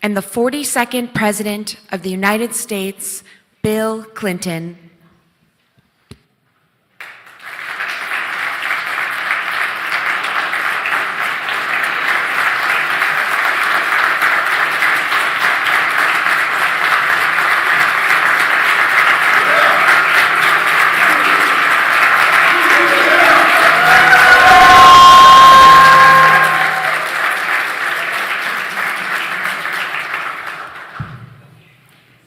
and the 42nd President of the United States, Bill Clinton.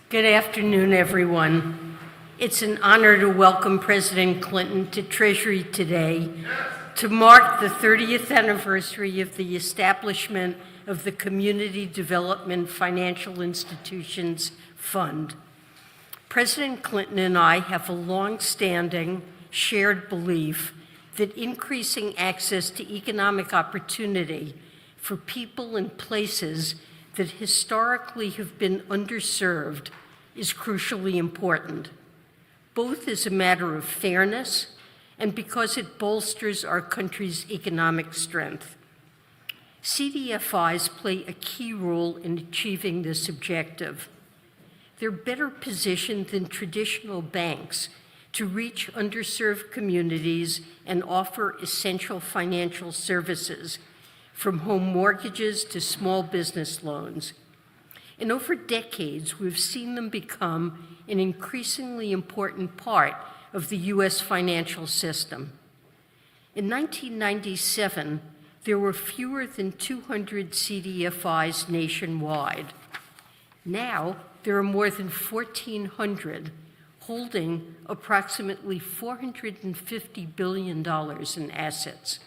Good afternoon, everyone. It's an honor to welcome President Clinton to Treasury today to mark the 30th anniversary of the establishment of the Community Development Financial Institutions Fund. President Clinton and I have a long-standing shared belief that increasing access to economic opportunity for people and places that historically have been underserved is crucially important, both as a matter of fairness and because it bolsters our country's economic strength. CDFIs play a key role in achieving this objective. They're better positioned than traditional banks to reach underserved communities and offer essential financial services, from home mortgages to small business loans. And over decades, we've seen them become an increasingly important part of the U.S. financial system. In 1997, there were fewer than 200 CDFIs nationwide. Now, there are more than 1,400, holding approximately $450 billion in assets.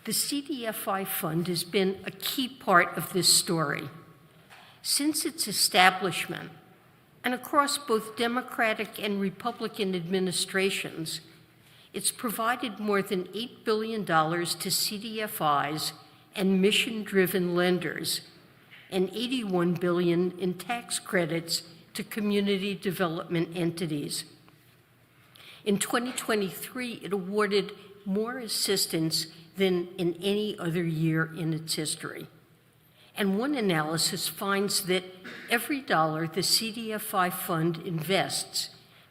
The CDFI Fund has been a key part of this story. Since its establishment, and across both Democratic and Republican administrations, it's provided more than $8 billion to CDFIs and mission-driven lenders, and $81 billion in tax credits to community development entities. In 2023, it awarded more assistance than in any other year in its history. And one analysis finds that every dollar the CDFI Fund invests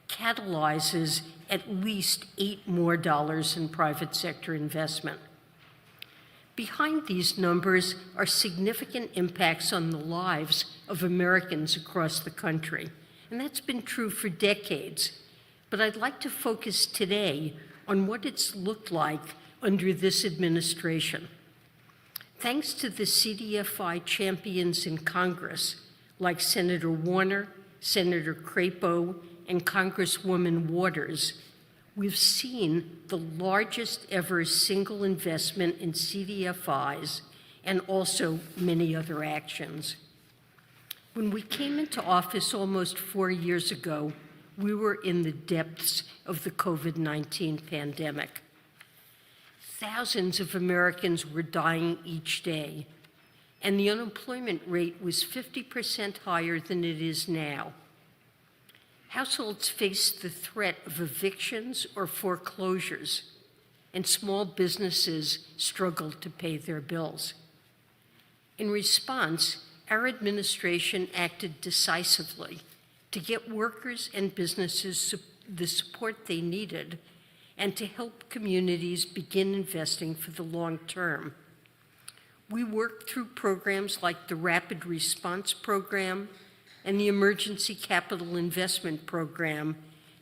catalyzes at least $8 more in private sector investment. Behind these numbers are significant impacts on the lives of Americans across the country, and that's been true for decades. But I'd like to focus today on what it's looked like under this administration. Thanks to the CDFI champions in Congress, like Senator Warner, Senator Crapo, and Congresswoman Waters, we've seen the largest ever single investment in CDFIs and also many other actions. When we came into office almost 4 years ago, we were in the depths of the COVID-19 pandemic. Thousands of Americans were dying each day, and the unemployment rate was 50% higher than it is now. Households faced the threat of evictions or foreclosures, and small businesses struggled to pay their bills. In response, our administration acted decisively to get workers and businesses the support they needed and to help communities begin investing for the long term. We worked through programs like the Rapid Response Program and the Emergency Capital Investment Program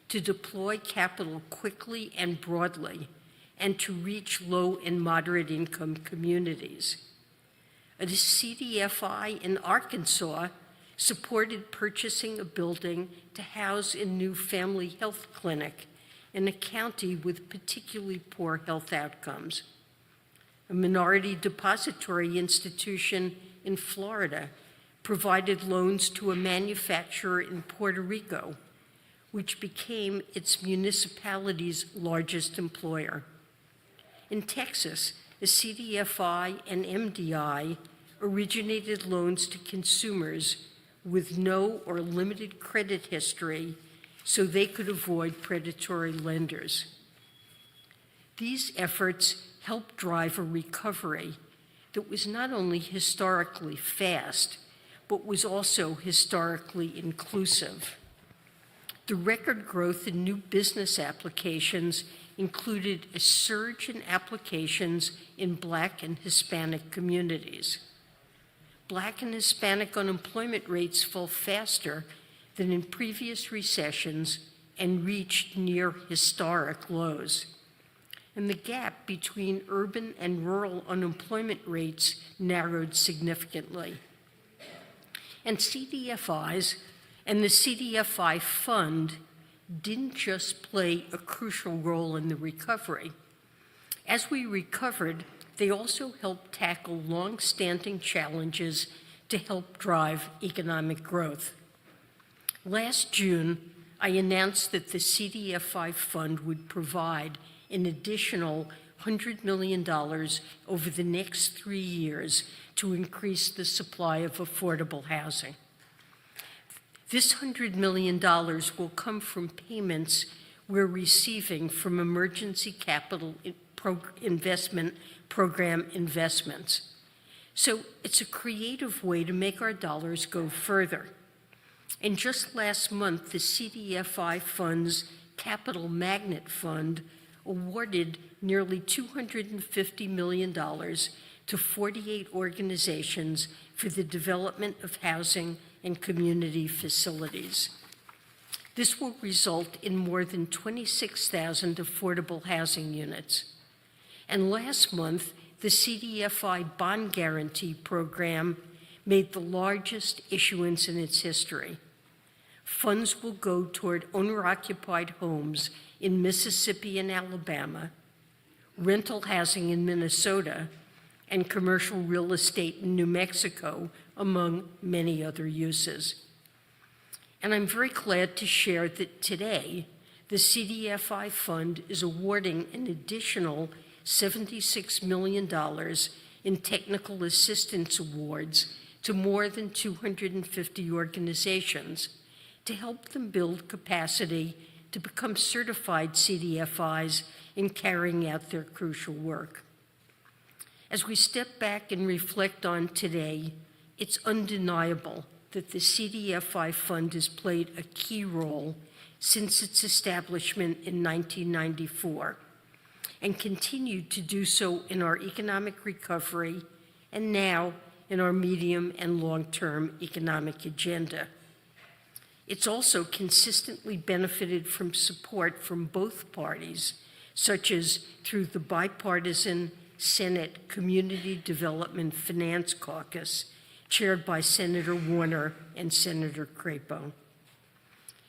to deploy capital quickly and broadly and to reach low and moderate income communities. A CDFI in Arkansas supported purchasing a building to house a new family health clinic in a county with particularly poor health outcomes. A minority depository institution in Florida provided loans to a manufacturer in Puerto Rico, which became its municipality's largest employer. In Texas, a CDFI and MDI originated loans to consumers with no or limited credit history so they could avoid predatory lenders. These efforts helped drive a recovery that was not only historically fast, but was also historically inclusive. The record growth in new business applications included a surge in applications in Black and Hispanic communities. Black and Hispanic unemployment rates fell faster than in previous recessions and reached near historic lows. And the gap between urban and rural unemployment rates narrowed significantly. And CDFIs and the CDFI Fund didn't just play a crucial role in the recovery. As we recovered, they also helped tackle long-standing challenges to help drive economic growth. Last June, I announced that the CDFI Fund would provide an additional $100 million over the next 3 years to increase the supply of affordable housing. This $100 million will come from payments we're receiving from Emergency Capital Investment Program investments. So it's a creative way to make our dollars go further. And just last month, the CDFI Fund's Capital Magnet Fund awarded nearly $250 million to 48 organizations for the development of housing and community facilities. This will result in more than 26,000 affordable housing units. And last month, the CDFI Bond Guarantee Program made the largest issuance in its history. Funds will go toward owner-occupied homes in Mississippi and Alabama, rental housing in Minnesota, and commercial real estate in New Mexico, among many other uses. And I'm very glad to share that today, the CDFI Fund is awarding an additional $76 million in technical assistance awards to more than 250 organizations to help them build capacity to become certified CDFIs in carrying out their crucial work. As we step back and reflect on today, it's undeniable that the CDFI Fund has played a key role since its establishment in 1994 and continued to do so in our economic recovery and now in our medium and long-term economic agenda. It's also consistently benefited from support from both parties, such as through the bipartisan Senate Community Development Finance Caucus, chaired by Senator Warner and Senator Crapo.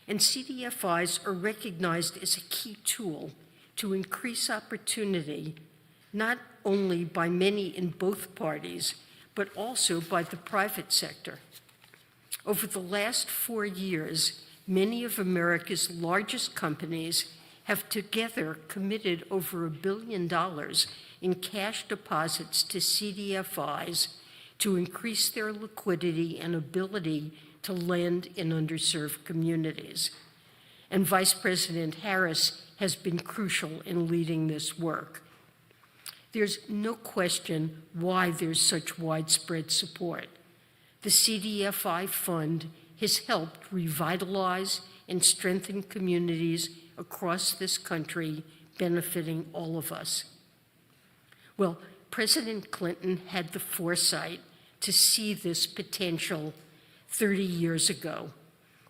And CDFIs are recognized as a key tool to increase opportunity, not only by many in both parties, but also by the private sector. Over the last 4 years, many of America's largest companies have together committed over $1 billion in cash deposits to CDFIs to increase their liquidity and ability to lend in underserved communities. And Vice President Harris has been crucial in leading this work. There's no question why there's such widespread support. The CDFI Fund has helped revitalize and strengthen communities across this country, benefiting all of us. Well, President Clinton had the foresight to see this potential 30 years ago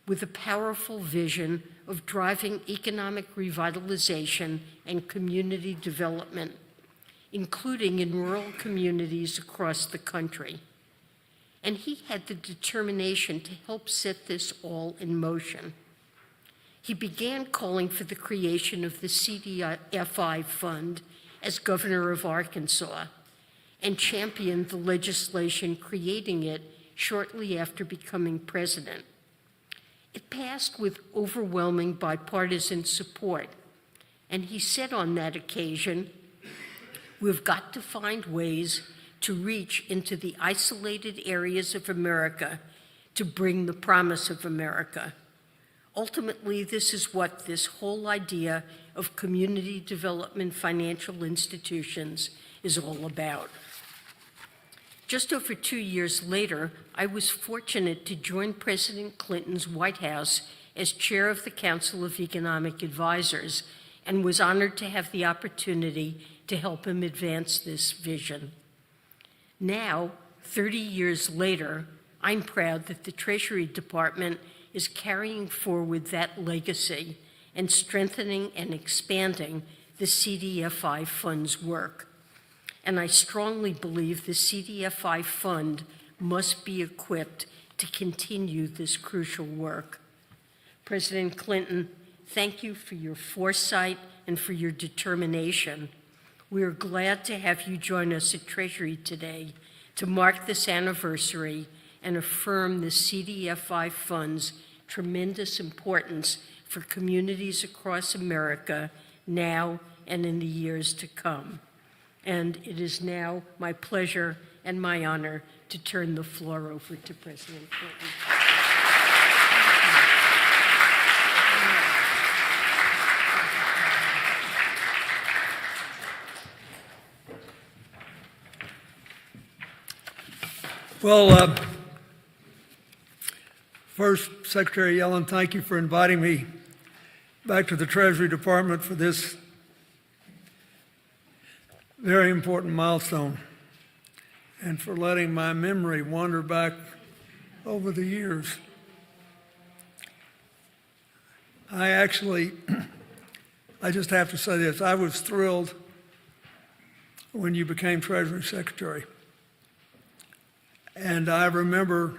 with a powerful vision of driving economic revitalization and community development, including in rural communities across the country. And he had the determination to help set this all in motion. He began calling for the creation of the CDFI Fund as governor of Arkansas and championed the legislation creating it shortly after becoming president. It passed with overwhelming bipartisan support, and he said on that occasion, "We've got to find ways to reach into the isolated areas of America to bring the promise of America." Ultimately, this is what this whole idea of community development financial institutions is all about. Just over 2 years later, I was fortunate to join President Clinton's White House as chair of the Council of Economic Advisors and was honored to have the opportunity to help him advance this vision. Now, 30 years later, I'm proud that the Treasury Department is carrying forward that legacy and strengthening and expanding the CDFI Fund's work. And I strongly believe the CDFI Fund must be equipped to continue this crucial work. President Clinton, thank you for your foresight and for your determination. We are glad to have you join us at Treasury today to mark this anniversary and affirm the CDFI Fund's tremendous importance for communities across America now and in the years to come. And it is now my pleasure and my honor to turn the floor over to President Clinton. Well, first, Secretary Yellen, thank you for inviting me back to the Treasury Department for this very important milestone and for letting my memory wander back over the years. I just have to say this, I was thrilled when you became Treasury Secretary. And I remember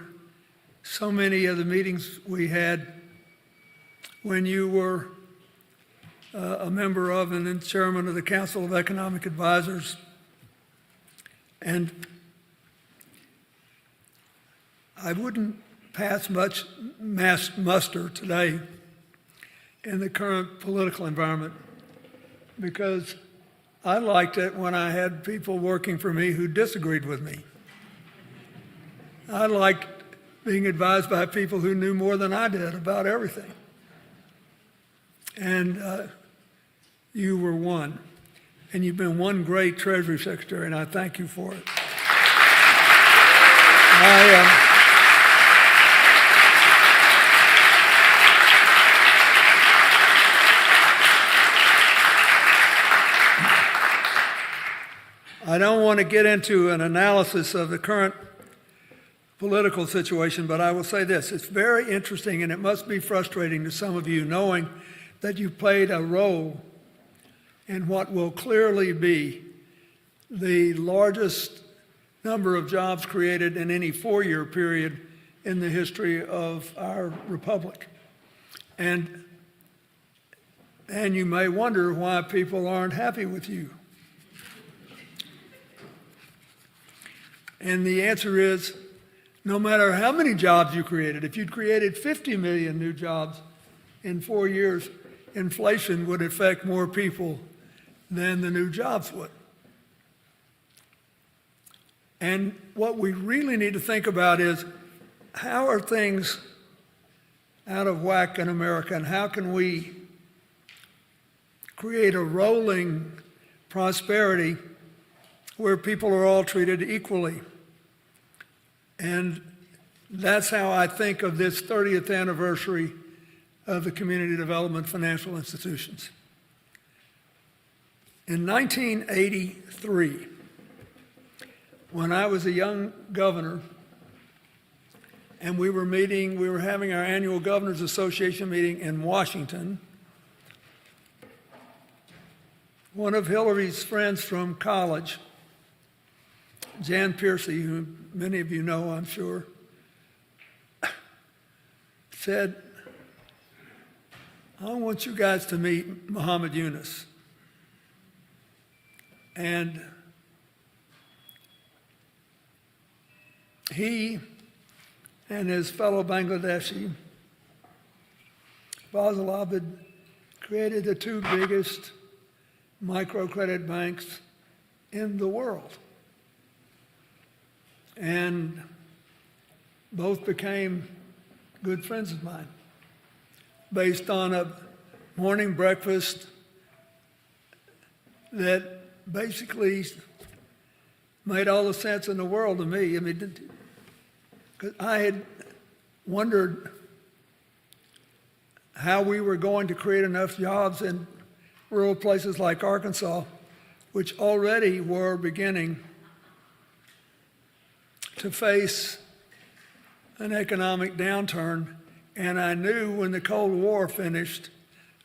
so many of the meetings we had when you were a member of and then chairman of the Council of Economic Advisors. And I wouldn't pass much muster today in the current political environment because I liked it when I had people working for me who disagreed with me. I liked being advised by people who knew more than I did about everything. And you were one. And you've been one great Treasury Secretary, and I thank you for it. I don't want to get into an analysis of the current political situation, but I will say this. It's very interesting, and it must be frustrating to some of you knowing that you played a role in what will clearly be the largest number of jobs created in any four-year period in the history of our republic. And you may wonder why people aren't happy with you. And the answer is, no matter how many jobs you created, if you'd created 50 million new jobs in 4 years, inflation would affect more people than the new jobs would. And what we really need to think about is, how are things out of whack in America, and how can we create a rolling prosperity where people are all treated equally? And that's how I think of this 30th anniversary of the Community Development Financial Institutions. In 1983, when I was a young governor, and we were having our annual Governors Association meeting in Washington, one of Hillary's friends from college, Jan Piercy, who many of you know, I'm sure, said, I want you guys to meet Muhammad Yunus. And he and his fellow Bangladeshi, Fazal Abid, created the two biggest microcredit banks in the world. And both became good friends of mine based on a morning breakfast that basically made all the sense in the world to me. I mean, 'cause I had wondered how we were going to create enough jobs in rural places like Arkansas, which already were beginning to face an economic downturn. And I knew when the Cold War finished,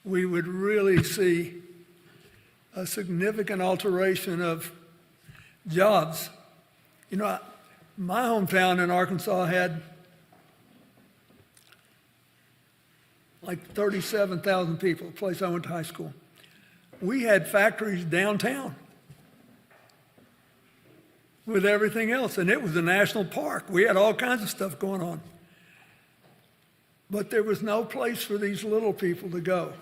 we would really see a significant alteration of jobs. You know, my hometown in Arkansas had like 37,000 people, the place I went to high school. We had factories downtown with everything else, and it was a national park. We had all kinds of stuff going on. But there was no place for these little people to go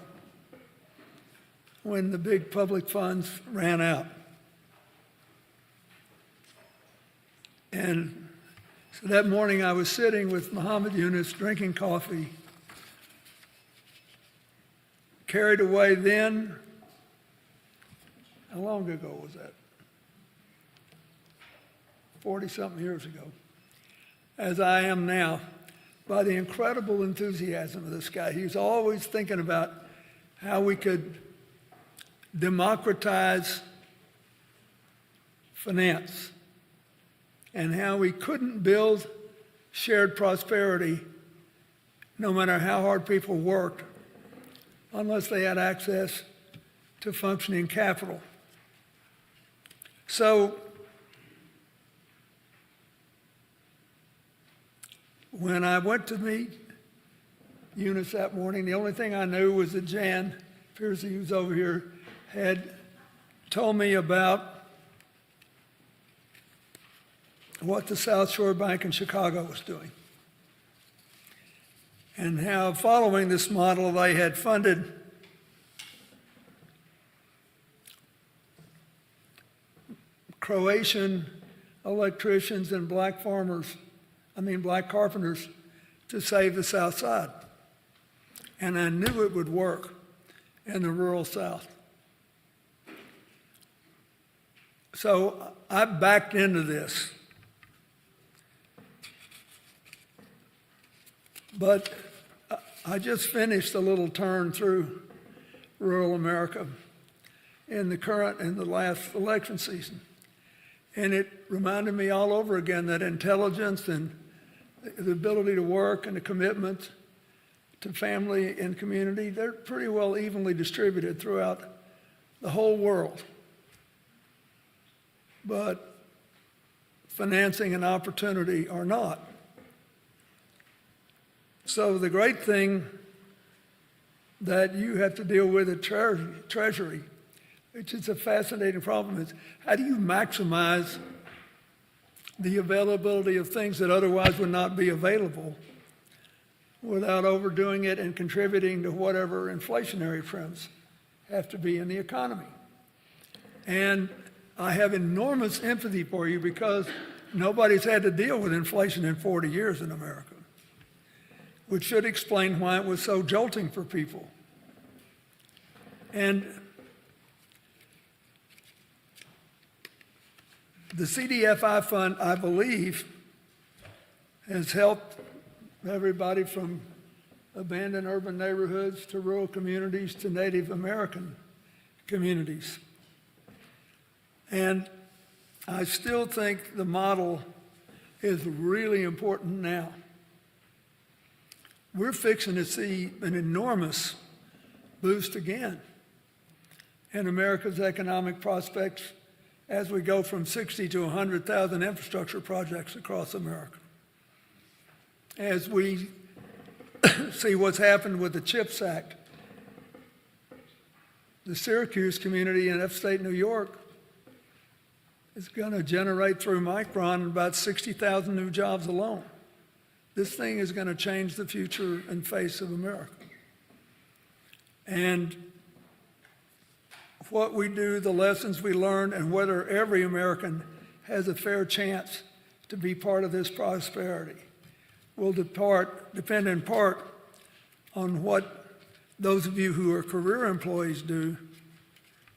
when the big public funds ran out. And so that morning I was sitting with Muhammad Yunus drinking coffee, carried away then. How long ago was that? 40-something years ago, as I am now, by the incredible enthusiasm of this guy. He was always thinking about how we could democratize finance and how we couldn't build shared prosperity, no matter how hard people worked, unless they had access to functioning capital. So when I went to meet Eunice that morning, the only thing I knew was that Jan Piercy, who's over here, had told me about what the South Shore Bank in Chicago was doing and how, following this model, they had funded Croatian electricians and black carpenters to save the South Side. And I knew it would work in the rural South. So I backed into this. But I just finished a little turn through rural America in the last election season. And it reminded me all over again that intelligence and the ability to work and the commitment to family and community, they're pretty well evenly distributed throughout the whole world. But financing and opportunity are not. So the great thing that you have to deal with at Treasury, which is a fascinating problem, is how do you maximize the availability of things that otherwise would not be available without overdoing it and contributing to whatever inflationary trends have to be in the economy. And I have enormous empathy for you because nobody's had to deal with inflation in 40 years in America, which should explain why it was so jolting for people. And the CDFI Fund, I believe, has helped everybody from abandoned urban neighborhoods to rural communities to Native American communities. And I still think the model is really important now. We're fixing to see an enormous boost again in America's economic prospects as we go from 60 to 100,000 infrastructure projects across America. As we see what's happened with the CHIPS Act, the Syracuse community in upstate New York is going to generate through Micron about 60,000 new jobs alone. This thing is going to change the future and face of America. And what we do, the lessons we learn, and whether every American has a fair chance to be part of this prosperity will depend in part on what those of you who are career employees do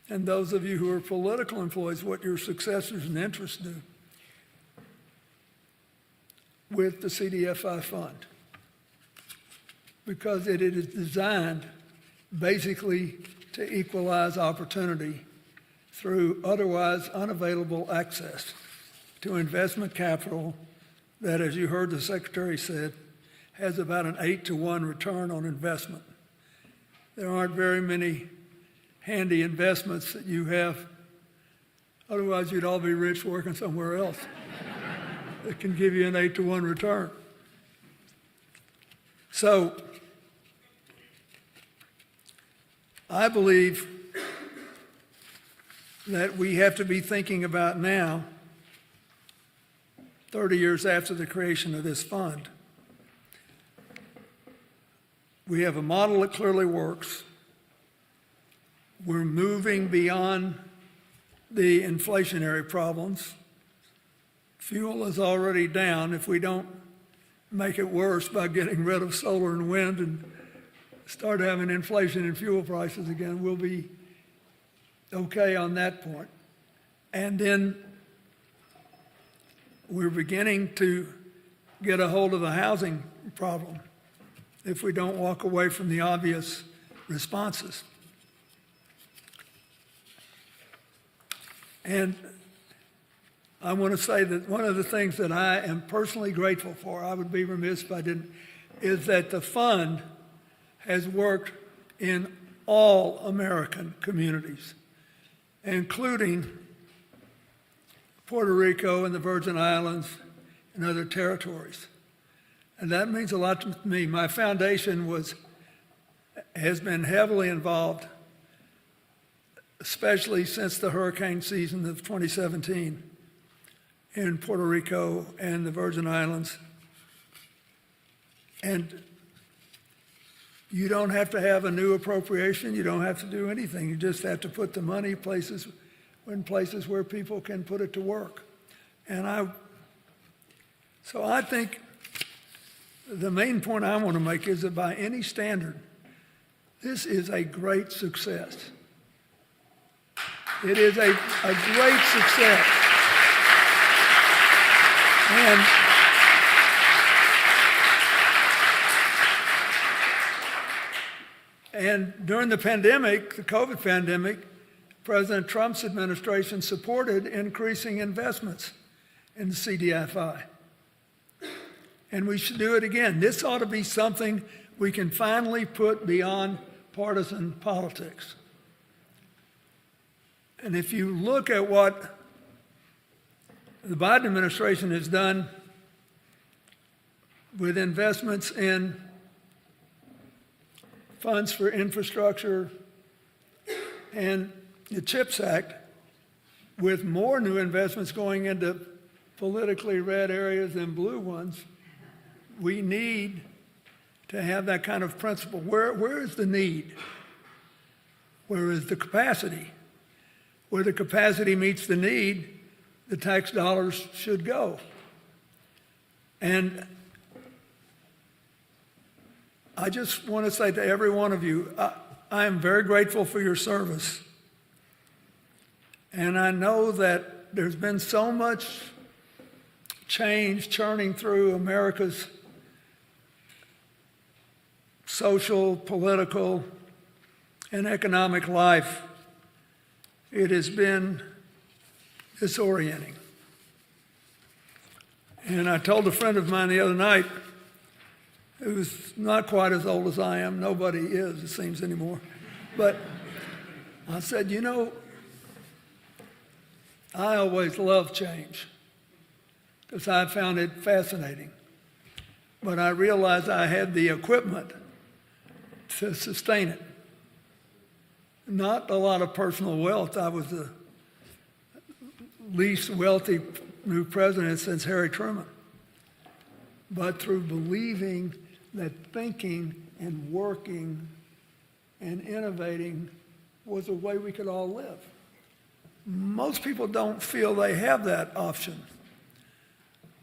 and those of you who are political employees, what your successors and interests do. with the CDFI Fund because it is designed basically to equalize opportunity through otherwise unavailable access to investment capital that, as you heard the Secretary said, has about an 8-to-1 return on investment. There aren't very many handy investments that you have, otherwise you'd all be rich working somewhere else, that can give you an 8-to-1 return. So I believe that we have to be thinking about now, 30 years after the creation of this fund. We have a model that clearly works. We're moving beyond the inflationary problems. Fuel is already down. If we don't make it worse by getting rid of solar and wind and start having inflation in fuel prices again, we'll be okay on that point. And then we're beginning to get a hold of the housing problem if we don't walk away from the obvious responses. And I want to say that one of the things that I am personally grateful for, I would be remiss if I didn't, is that the fund has worked in all American communities, including Puerto Rico and the Virgin Islands and other territories. And that means a lot to me. My foundation has been heavily involved, especially since the hurricane season of 2017 in Puerto Rico and the Virgin Islands. And you don't have to have a new appropriation. You don't have to do anything. You just have to put the money in places where people can put it to work. And so I think the main point I want to make is that by any standard, this is a great success. It is a great success. And during the pandemic, the COVID pandemic, President Trump's administration supported increasing investments in the CDFI. And we should do it again. This ought to be something we can finally put beyond partisan politics. And if you look at what the Biden administration has done with investments in funds for infrastructure and the CHIPS Act, with more new investments going into politically red areas than blue ones, we need to have that kind of principle. Where is the need? Where is the capacity? Where the capacity meets the need, the tax dollars should go. And I just want to say to every one of you, I am very grateful for your service. And I know that there's been so much change churning through America's social, political, and economic life. It has been disorienting. And I told a friend of mine the other night, who's not quite as old as I am, nobody is, it seems, anymore, but I said, you know, I always loved change because I found it fascinating. But I realized I had the equipment to sustain it. Not a lot of personal wealth. I was the least wealthy new president since Harry Truman. But through believing that thinking and working and innovating was a way we could all live. Most people don't feel they have that option.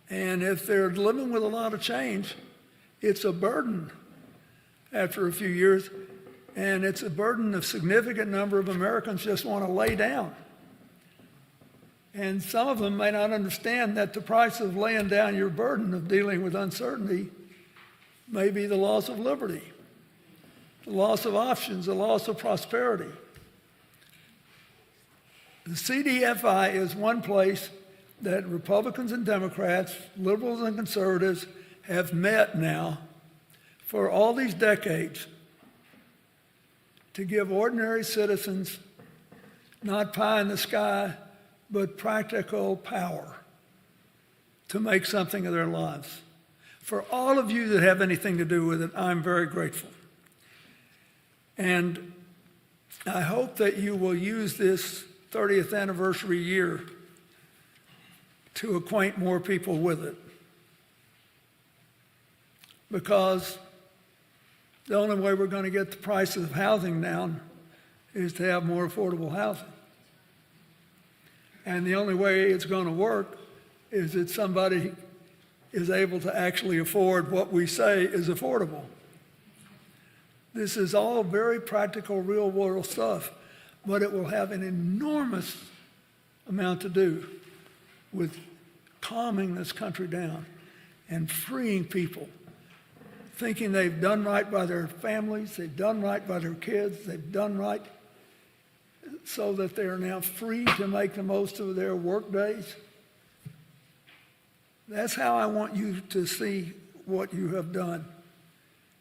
And if they're living with a lot of change, it's a burden after a few years, and it's a burden a significant number of Americans just want to lay down. And some of them may not understand that the price of laying down your burden of dealing with uncertainty may be the loss of liberty, the loss of options, the loss of prosperity. The CDFI is one place that Republicans and Democrats, liberals and conservatives have met now for all these decades to give ordinary citizens not pie in the sky, but practical power to make something of their lives. For all of you that have anything to do with it, I'm very grateful. And I hope that you will use this 30th anniversary year to acquaint more people with it. Because the only way we're going to get the price of housing down is to have more affordable housing. And the only way it's going to work is that somebody is able to actually afford what we say is affordable. This is all very practical, real-world stuff, but it will have an enormous amount to do with calming this country down and freeing people, thinking they've done right by their families, they've done right by their kids, they've done right so that they are now free to make the most of their work days. That's how I want you to see what you have done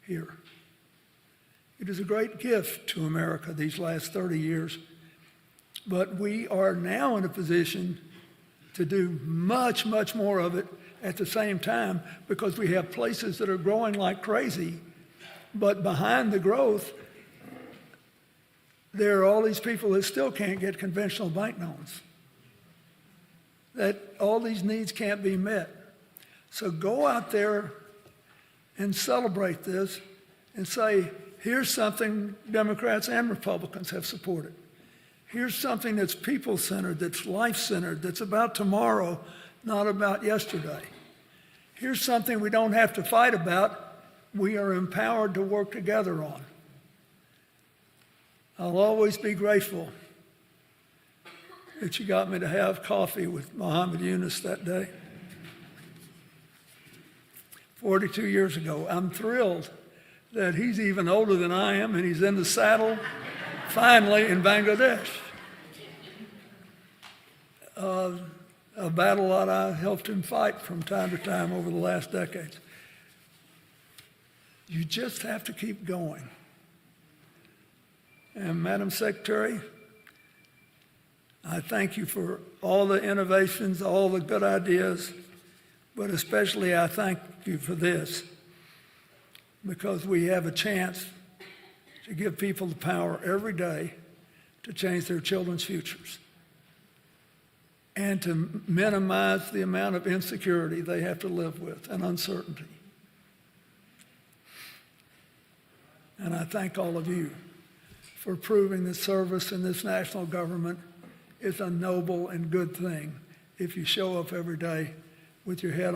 here. It is a great gift to America these last 30 years, but we are now in a position to do much, much more of it at the same time because we have places that are growing like crazy, but behind the growth, there are all these people that still can't get conventional bank loans, that all these needs can't be met. So go out there and celebrate this and say, here's something Democrats and Republicans have supported. Here's something that's people-centered, that's life-centered, that's about tomorrow, not about yesterday. Here's something we don't have to fight about. We are empowered to work together on. I'll always be grateful that you got me to have coffee with Muhammad Yunus that day, 42 years ago. I'm thrilled that he's even older than I am and he's in the saddle finally in Bangladesh. A battle that I helped him fight from time to time over the last decades. You just have to keep going. And Madam Secretary, I thank you for all the innovations, all the good ideas, but especially I thank you for this, because we have a chance to give people the power every day to change their children's futures and to minimize the amount of insecurity they have to live with and uncertainty. And I thank all of you for proving that service in this national government is a noble and good thing if you show up every day with your head on